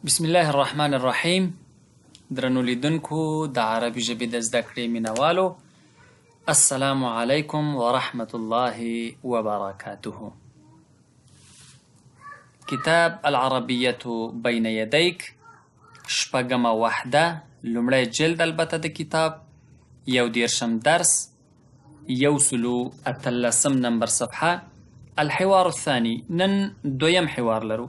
بسم الله الرحمن الرحیم. درنو لیدونکو د عربي ژبې د زده کړې مینوالو، السلام علیکم ورحمة الله وبرکاته. کتاب العربیة بین یدیک، شپږمه وحده، لومړی جلد البته د کتاب، 11 درس، 113 نمبر صفحه، الحوار الثاني. نن دویم حوار لرو.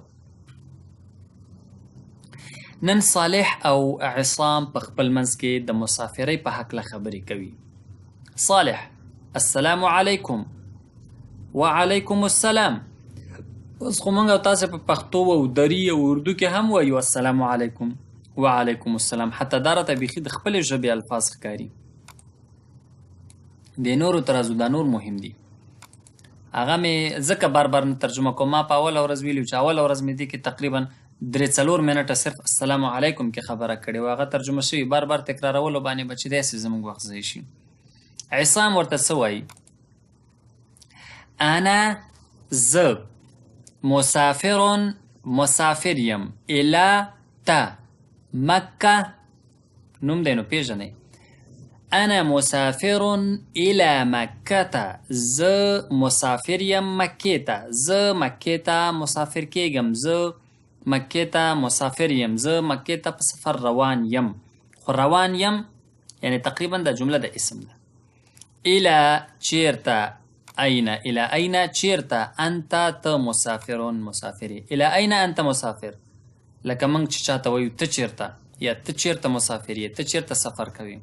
نن صالح او عصام په خپل منځ کې د مسافرۍ په هکله خبرې کوي. صالح: السلام علیکم. وعلیکم السلام. اوس خو موږ او تاسو په پښتو او دري او اردو کې هم وایو السلام علیکم وعلیکم السلام، حتی دا راته بیخي د خپلې ژبې الفاظ ښکاري. د نورو ترازو دا نور مهم دي. هغه مې ځکه بار بار نه ترجمه کوم. ما په اوله ورځ ویلي چې اوله ورځ مې دې کې تقریبا 3-4 منټه صرف السلام علیکم کې خبره کړې وه، هغه ترجمه شوي. بار بار تکرارولو باندې به چې داسې زموږ وخت ضایع شي. عصام ورته څه وایي؟ انا زه مسافر یم الی تا مکه. نوم دی نو پیژنئ. انا مسافر الى مکه. زه مسافر یم مکې ته. زه مکې ته مسافر کېږم. زه مکې ته مسافر یم. زه مکې ته په سفر روان یم. خو روان یم یعنی تقریبا دا جمله د اسم ده. الى چیرته، این، الى این چیرته، انت ته مسافرون مسافری. الى این انت مسافر، لکه موږ چې چاته وایو ته چیرته، یا ته چیرته مسافر یې، ته چیرته سفر کوي.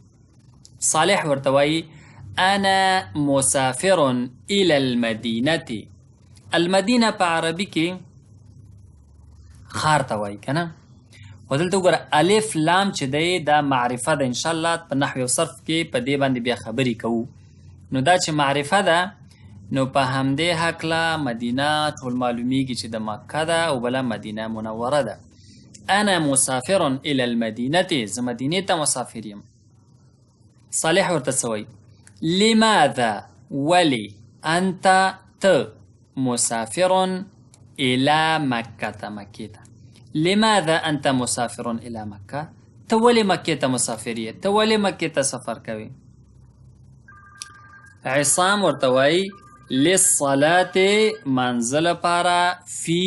صالح ورته وایي انا مسافر الى المدینه. المدینه په عربي کې خار ته وایي که نه. خو دلته وګوره الف لام چې دی دا معرفه ده. انشاءالله په نحو او صرف کې په دې باندې بیا خبرې کوو. نو دا چې معرفه ده نو په همدې هکله مدینه ټول معلومیږي چې د مکه ده او بله مدینه منوره ده. انا مسافر الى المدینه. زه مدینې ته مسافر یم. صالح ورته څه وایي؟ لماذا، ولی، انت ته مسافر الى مکه، مکې ته. لماذا انت مسافر الى مکه؟ ته ولې مکې ته مسافر یې؟ ته ولې مکې ته سفر کوي؟ عصام ورته وایي للصلاة، منځه لپاره، فی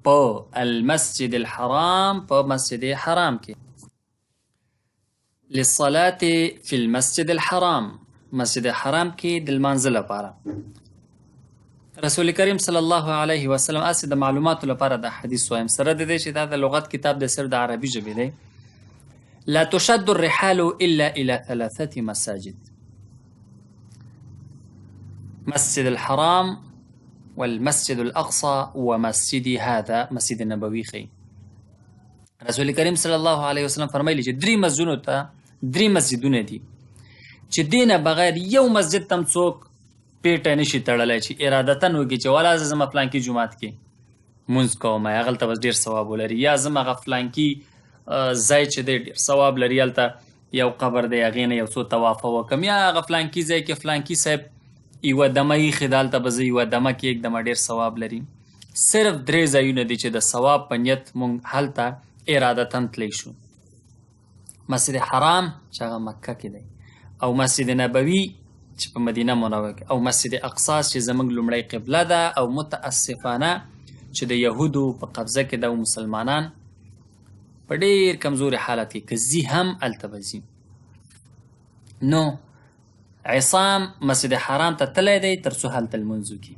په المسجد الحرام، په مسجد حرام کې. للصلاة فی المسجد الحرام، مسجد حرام کې د لمانځه لپاره. رسول کریم صلی الله علیه وسلم اسې د معلوماتو لپاره د حدیث وایم، سره د دې چې دا د لغت کتاب د صرف د عربي ژبې دی. لا تشد الرحال الا الى 3 مساجد: مسجد الحرام والمسجد الاقصى ومسجد هذا، مسجد نبوي خي. رسول کریم صلی الله علیه وسلم فرمایلی چې 3 مسجدونو ته 3 مسجدونه دي چې دینه بغیر یو مسجد تم څوک پیټه نشي تړلی چې ارادتن وکړي چې والا زه زما فلانکي جومات کې مونځ کوم، هغلته بس ډېر ثواب ولري، یا زما هغه فلانکي ځای چې دی ډېر ثواب لري، هلته یو قبر دی هغې نه یو څو طوافه وکړم، یا هغه فلانکي ځای کې فلانکي صاحب یوه دمه ایښې ده هلته به زه یوه دمه کېږدمه، ډېر ثواب لري. صرف 3 ځایونه دي چې د ثواب په نیت مونږ هلته ارادتن تلی شو. مسجد حرام چې هغه مکه کې دی، او مسجد نبوي چې په مدینه منوره کې، او مسجد اقصی چې زموږ لومړی قبله ده، او متاسفانه چې د یهودو په قبضه کې ده، او مسلمانان په ډېر کمزوري حالت کې که ځي هم هلته به ځي. نو عصام مسجد حرام ته تلی دی تر څو هلته لمونځ وکړي.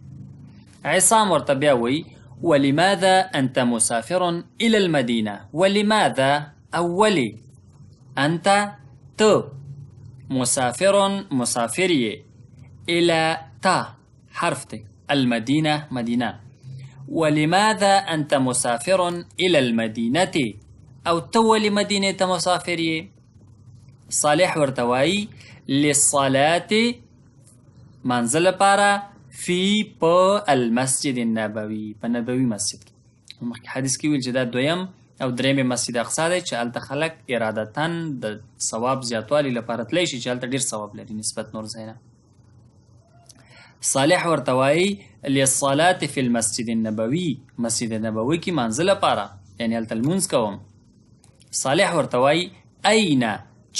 عصام ورته بیا وایي ولماذا انت مسافر الى المدینه. ولماذا، اولی، انت ته مسافر مسافر یې، الى تا حرف دی، المدینه مدینه. ولماذا انت مسافر الى المدینه، او ته ولې مدینې ته مسافر یې؟ صالح ورته وایي للصلاة، منځه لپاره، فی په المسجد النبوي، په نبوي مسجد کې. مخکې حدیث کې ویل چې دا دویم او درېمې مسجد اقصی دی چې هلته خلک ارادتن د ثواب زیاتوالي لپاره تلی شي چې هلته ډېر ثواب لري نسبت نور ځای نه. صالح ورته وایي للصلاة فی المسجد النبوي، مسجد نبوي کې منځه لپاره، یعنې هلته لمونځ کوم. صالح ورته وایي أين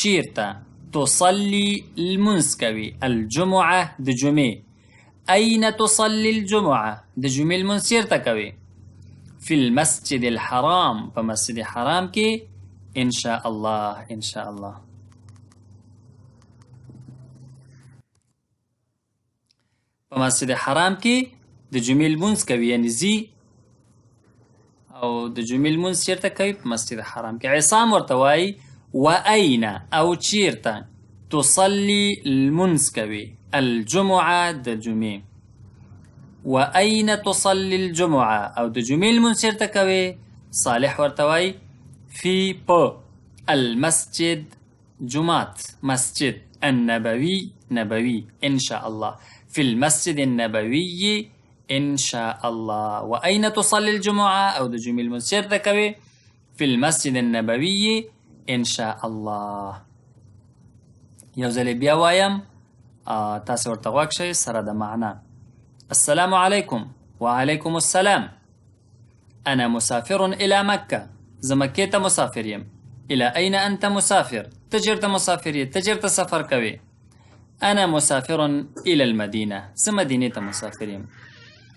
چیرته تصلي لمونځ کوي الجمعه د جمعې أين تصلي الجمعه د جمعې لمونځ چیرته کوي في المسجد الحرام په مسجد حرام کې ان شاء الله ان شاء الله په مسجد حرام کې د جمعې لمونځ کوي یعنی زی او د جمعې لمونځ چیرته کوي په مسجد حرام کې عصام ورته وایي وأين او چیرته تصلي لمونځ کوي الجمعه د جمعې وأين تصلي الجمعه او د جمعې لمونځ چیرته کوي صالح ورته وایي في المسجد جمعات مسجد النبوي نبوي إن شاء الله في المسجد النبوي إن شاء الله وأين تصلي الجمعة أو د جمعې لمونځ چیرته کوي في المسجد النبوي إن شاء الله یو ځل بیا وایم تاسو ورته غوږ شئ سره د معنا السلام عليكم وعليكم السلام أنا مسافر إلى مكة زه مکې ته مسافر یم إلى أين أنت مسافر ته چیرته مسافر یې ته چیرته سفر کوې أنا مسافر إلى المدينة زه مدینې ته مسافر یم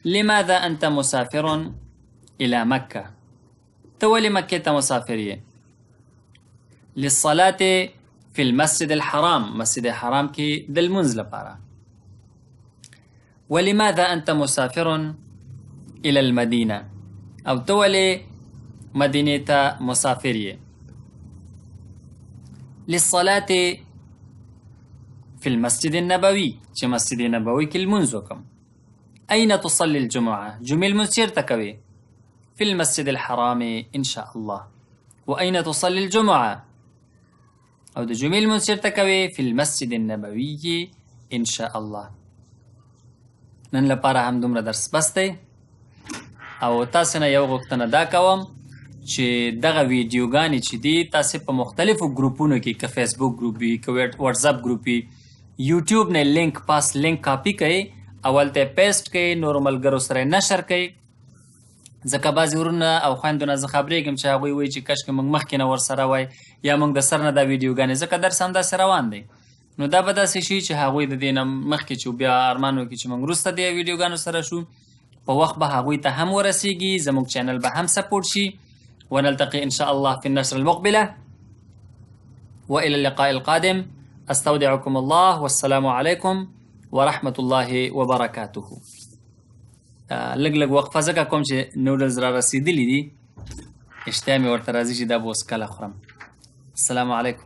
لماذا أنت مسافر إلى مكة ته ولې مکې ته مسافر یې للصلاة في المسجد الحرام مسجد حرام کې د لمونځ لپاره ولماذا أنت مسافر إلى المدينة او ته ولې مدینې ته مسافر یې للصلاة في المسجد النبوي چې مسجد نبوي کې لمونځ وکم أين تصلي الجمعة جمعې لمونځ چیرته کوې في المسجد الحرام إن شاء الله وأين تصلي الجمعة او د جمعې لمونځ چیرته کوې في المسجد النبوي إن شاء الله نن لپاره هم دومره درس بس دی او تاسو نه یو غوښتنه دا کوم چې دغه ویډیوګانې چې دي تاسو په مختلفو ګروپونو کې که فیسبوک ګروپ وي که واتساپ ګروپ وي یوټیوب نه لینک پاس لینک کاپی کړئ اول ته پیسټ کړئ نورو ملګرو سره نشر کړئ ځکه بعضې ورونه او خویندو نه زه خبرېږم چې هغوی وایي چې کشکې موږ مخکې نه ورسره وای یا موږ د سر نه دا ویډیوګانې ځکه درس همداسې روان دی نو دا به داسې شي چې هغوی د دې نه مخکې چې بیا ارمان وکړي چې موږ وروسته د ویډیوګانو سره شو په وخت به هغوی ته هم ورسیږي زموږ چینل به هم سپورټ شي ونلتقي إن شاء الله في النشر المقبلة وإلى اللقاء القادم أستودعكم الله والسلام عليكم ورحمة الله وبركاته لږ لږ وقفه ځکه کوم چې نودلز را رسیدلی دي اشتها مې ورته راځي چې دا به اوس کله خورم السلام علیکم